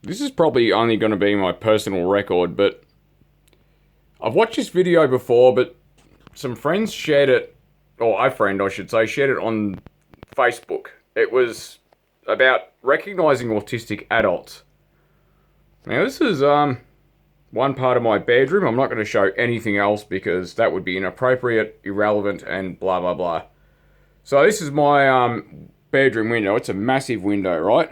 This is probably only going to be my personal record, but I've watched this video before, but some friends shared it, or a friend, I should say, shared it on Facebook. It was about recognizing autistic adults. Now, this is one part of my bedroom. I'm not going to show anything else because that would be inappropriate, irrelevant, and blah, blah, blah. So this is my bedroom window. It's a massive window, right?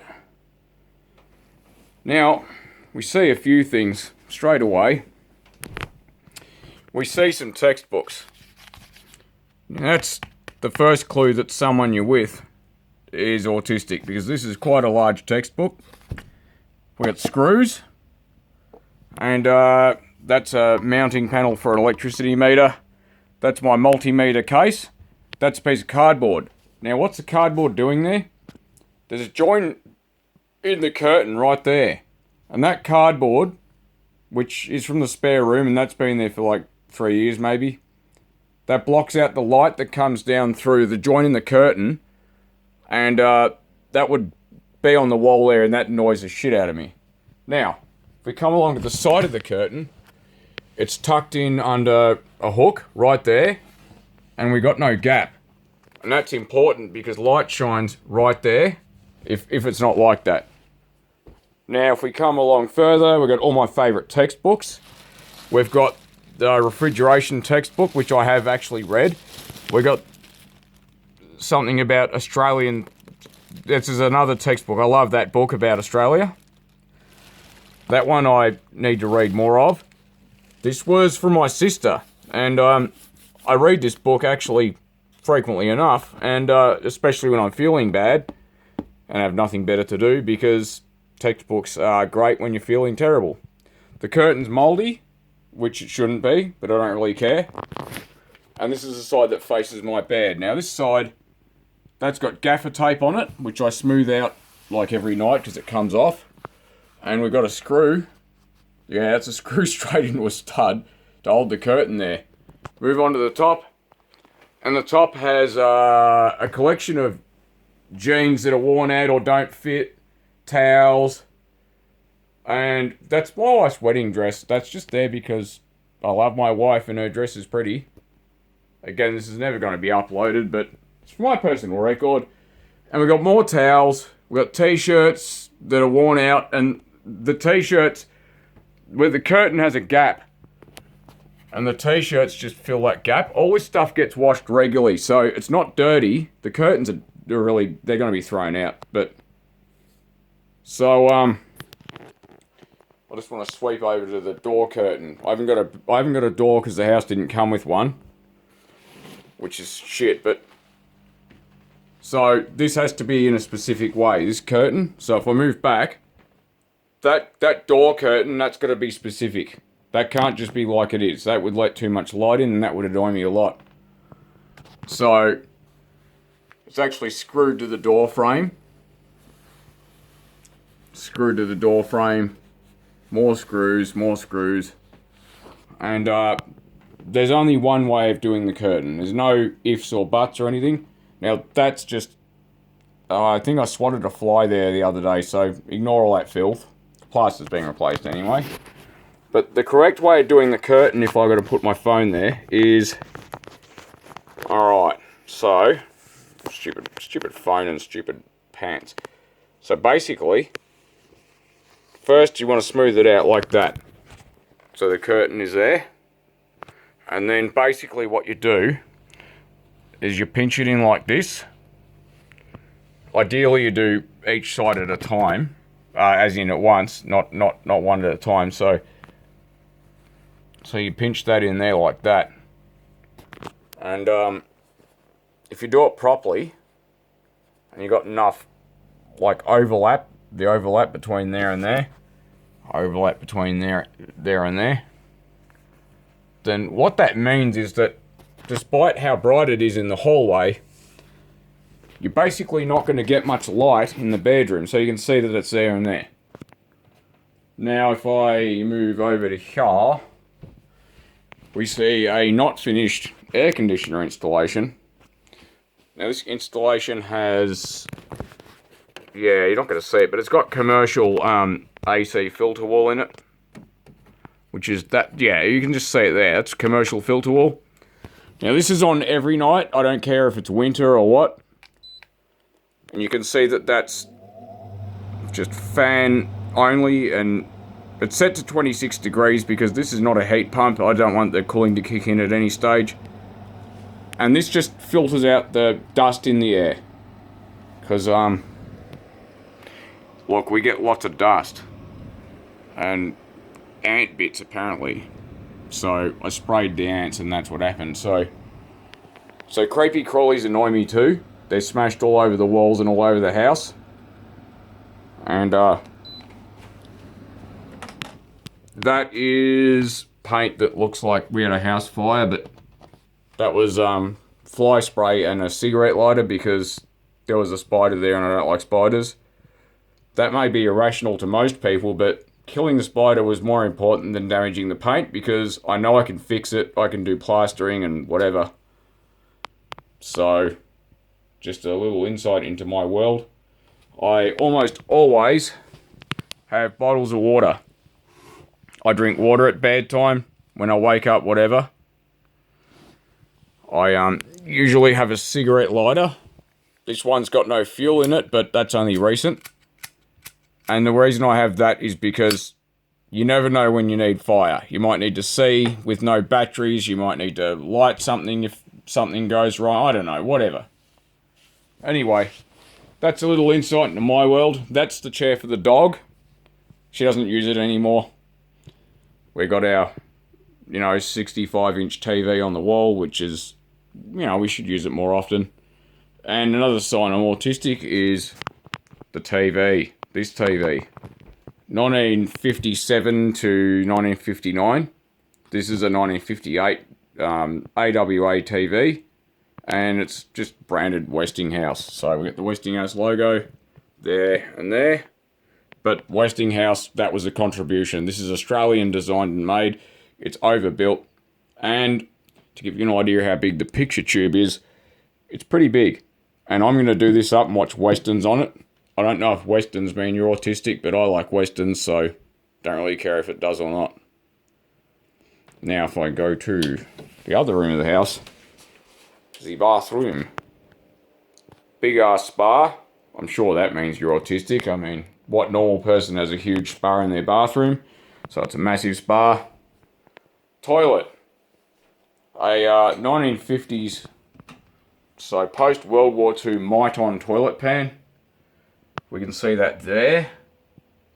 Now, we see a few things straight away. We see some textbooks. Now, that's the first clue that someone you're with is autistic, because this is quite a large textbook. We got screws, and that's a mounting panel for an electricity meter. That's my multimeter case. That's a piece of cardboard. Now, what's the cardboard doing there? There's a joint in the curtain right there, and that cardboard, which is from the spare room, and that's been there for like 3 years maybe, that blocks out the light that comes down through the joint in the curtain, and that would be on the wall there, and that annoys the shit out of me. Now, if we come along to the side of the curtain, it's tucked in under a hook right there, and we got no gap. And that's important because light shines right there if it's not like that. Now, if we come along further, we've got all my favourite textbooks. We've got the refrigeration textbook, which I have actually read. We've got something about Australian... This is another textbook. I love that book about Australia. That one I need to read more of. This was from my sister, and I read this book actually frequently enough, and especially when I'm feeling bad and have nothing better to do, because textbooks are great when you're feeling terrible. The curtain's mouldy, which it shouldn't be, but I don't really care. And this is the side that faces my bed. Now, this side, that's got gaffer tape on it, which I smooth out like every night because it comes off. And we've got a screw. Yeah, it's a screw straight into a stud to hold the curtain there. Move on to the top. And the top has a collection of jeans that are worn out or don't fit, towels, and that's my wife's wedding dress. That's just there because I love my wife and her dress is pretty. Again, this is never going to be uploaded, but it's for my personal record. And we've got more towels. We've got t-shirts that are worn out, and the t-shirts where the curtain has a gap, and the t-shirts just fill that gap. All this stuff gets washed regularly, so it's not dirty. The curtains are they're going to be thrown out. But so I just want to sweep over to the door curtain. I haven't got a door because the house didn't come with one, which is shit. But so this has to be in a specific way. This curtain. So if I move back, that door curtain, that's got to be specific. That can't just be like it is. That would let too much light in, and that would annoy me a lot. So it's actually screwed to the door frame. Screwed to the door frame. More screws, more screws. And there's only one way of doing the curtain. There's no ifs or buts or anything. Now, that's just... I think I swatted a fly there the other day, so ignore all that filth. Plaster's being replaced anyway. But the correct way of doing the curtain, if I got to put my phone there, is... Alright, so... Stupid phone and stupid pants. So basically, first you want to smooth it out like that. So the curtain is there. And then basically what you do is you pinch it in like this. Ideally you do each side at a time, as in at once, not one at a time. So you pinch that in there like that. And if you do it properly, and you got enough like overlap, the overlap between there and there, overlap between there and there, then what that means is that despite how bright it is in the hallway, you're basically not going to get much light in the bedroom, so you can see that it's there and there. Now if I move over to here, we see a not finished air conditioner installation. Now this installation has yeah, you're not going to see it, but it's got commercial AC filter wall in it. Which is that, yeah, you can just see it there. That's commercial filter wall. Now this is on every night. I don't care if it's winter or what. And you can see that that's just fan only, and it's set to 26 degrees because this is not a heat pump. I don't want the cooling to kick in at any stage. And this just filters out the dust in the air. Because, look, we get lots of dust. And ant bits, apparently. So, I sprayed the ants and that's what happened. So creepy crawlies annoy me too. They're smashed all over the walls and all over the house. And, that is paint that looks like we had a house fire, but that was, fly spray and a cigarette lighter because there was a spider there and I don't like spiders. That may be irrational to most people, but killing the spider was more important than damaging the paint because I know I can fix it, I can do plastering and whatever. So, just a little insight into my world. I almost always have bottles of water. I drink water at bedtime, when I wake up, whatever. I usually have a cigarette lighter. This one's got no fuel in it, but that's only recent. And the reason I have that is because you never know when you need fire. You might need to see with no batteries. You might need to light something if something goes wrong. I don't know, whatever. Anyway, that's a little insight into my world. That's the chair for the dog. She doesn't use it anymore. We got our, 65-inch TV on the wall, which is, we should use it more often. And another sign I'm autistic is the TV. This TV. 1957 to 1959. This is a 1958 AWA TV. And it's just branded Westinghouse. So we got the Westinghouse logo there and there. But Westinghouse, that was a contribution. This is Australian designed and made. It's overbuilt. And to give you an idea how big the picture tube is, it's pretty big. And I'm going to do this up and watch westerns on it. I don't know if westerns mean you're autistic, but I like westerns, so don't really care if it does or not. Now if I go to the other room of the house, the bathroom. Big ass spa. I'm sure that means you're autistic. I mean, what normal person has a huge spa in their bathroom? So it's a massive spa. Toilet. A 1950s, so post-World War II Miton toilet pan. We can see that there.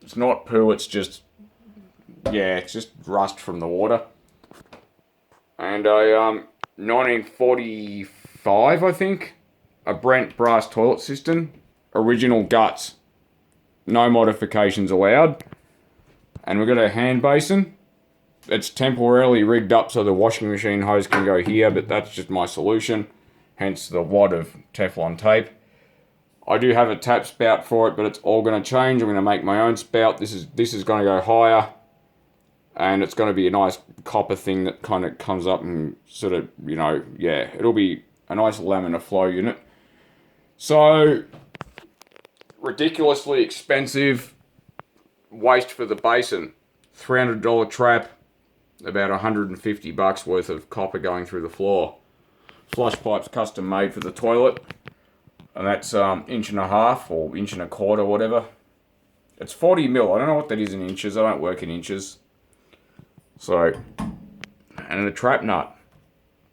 It's not poo, it's just, it's just rust from the water. And a 1945, I think, a Brent brass toilet system. Original guts. No modifications allowed. And we've got a hand basin. It's temporarily rigged up so the washing machine hose can go here, but that's just my solution. Hence the wad of Teflon tape. I do have a tap spout for it, but it's all going to change. I'm going to make my own spout. This is going to go higher. And it's going to be a nice copper thing that kind of comes up and sort of, it'll be a nice laminar flow unit. So, ridiculously expensive waste for the basin. $300 trap, about $150 worth of copper going through the floor. Flush pipes custom made for the toilet. And that's 1.5 inches or 1.25 inches, whatever. It's 40 mil. I don't know what that is in inches. I don't work in inches. So, and the trap nut.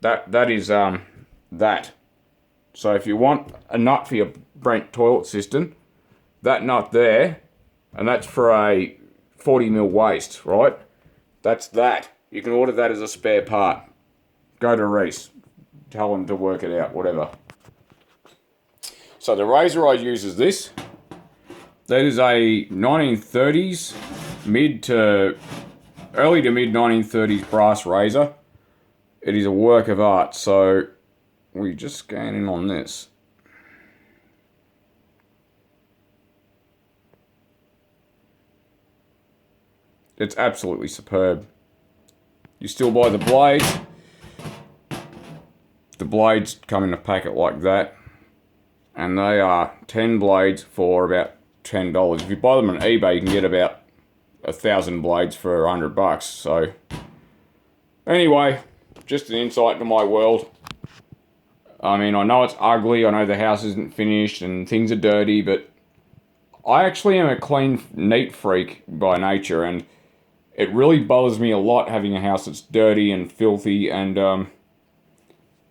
That is that. So if you want a nut for your Brent toilet system, that nut there, and that's for a 40 mil waste, right? That's that. You can order that as a spare part. Go to Reese. Tell them to work it out, whatever. So the razor I use is this. That is a 1930s, early to mid 1930s brass razor. It is a work of art. So we just scan in on this. It's absolutely superb. You still buy the blades. The blades come in a packet like that. And they are 10 blades for about $10. If you buy them on eBay, you can get about 1,000 blades for $100. So, anyway, just an insight into my world. I mean, I know it's ugly, I know the house isn't finished and things are dirty, but I actually am a clean, neat freak by nature, and it really bothers me a lot having a house that's dirty and filthy and,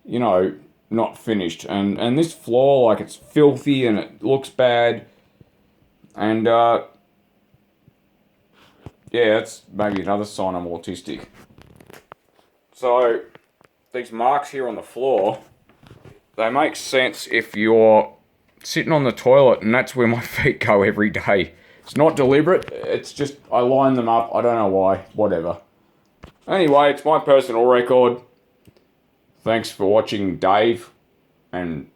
you know, not finished. And this floor, like, it's filthy and it looks bad. And, yeah, that's maybe another sign I'm autistic. So, these marks here on the floor, they make sense if you're sitting on the toilet, and that's where my feet go every day. It's not deliberate, it's just, I line them up, I don't know why, whatever. Anyway, it's my personal record. Thanks for watching, Dave, and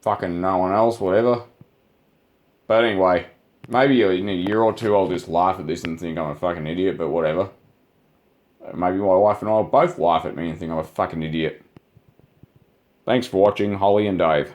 fucking no one else, whatever. But anyway, maybe in a year or two I'll just laugh at this and think I'm a fucking idiot, but whatever. Maybe my wife and I will both laugh at me and think I'm a fucking idiot. Thanks for watching, Holly and Dave.